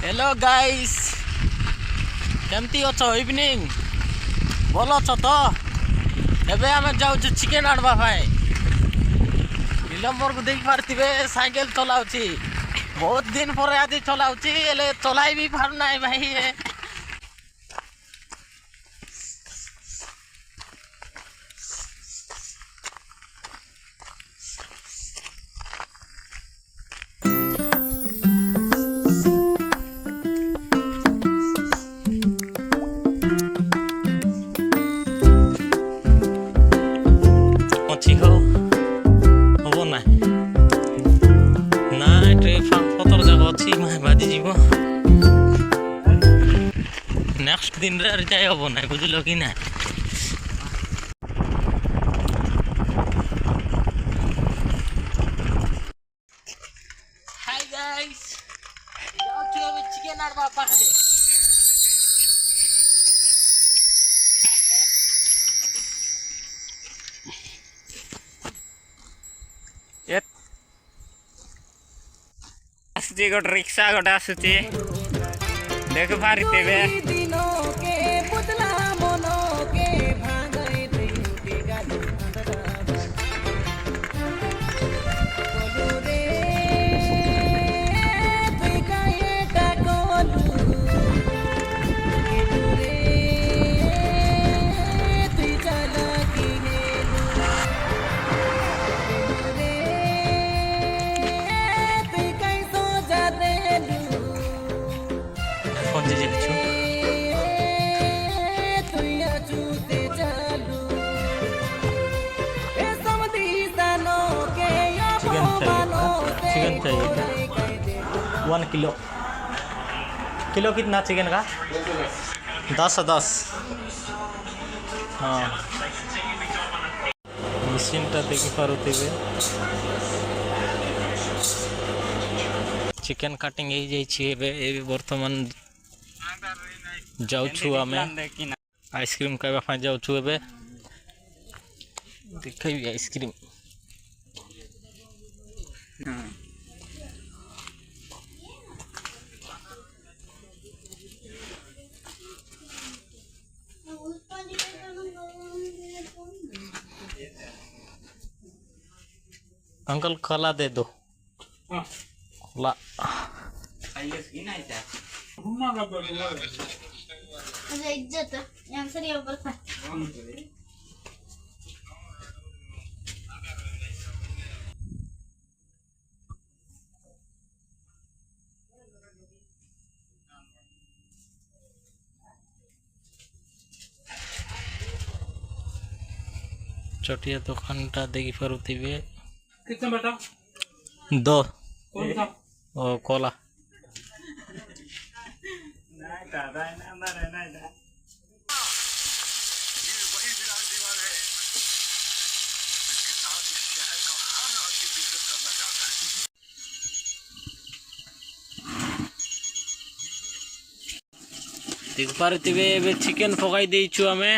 hello guys केमती अच्छो evening भल अच्छ तो एबे आमे जाऊ चिकेन आनवा भाई विलंबर को देख पारथिबे साइकिल चलाउची बहुत दिन पर आज चलाउची एले चलाई भी पार नाही भाई नेक्स्ट दिन रे जाय हबो ना बुझलो कि ना हाय गाइस जाओ तो अभी चिकन आड़वा पाखे ये आसुची गोट रिक्शा गोटे आसुची देख पारितेबे चिकन चाहिए 1 किलो किलो कितना चिकन का 10 हाँ मशीन टा देखी पारुथिबे चिकन काटिंग हो जाइए बर्तमान जाऊँ आम आइसक्रीम खावा जाऊँ ए देखेबी आइसक्रीम अंकल कला दे दो कला इज्जत यहाँ से ऊपर चटिया दुकान टा देखी पारुथिबे कितना बेटा दो कौन सा ओ कोला नहीं दादा ना अंदर नहीं दा ये वही विराट दीवान है जिसके साथ इस शहर का हर आदमी इज्जत करना चाहता है देख पारुथिबे चिकन पकाई देइछु हमें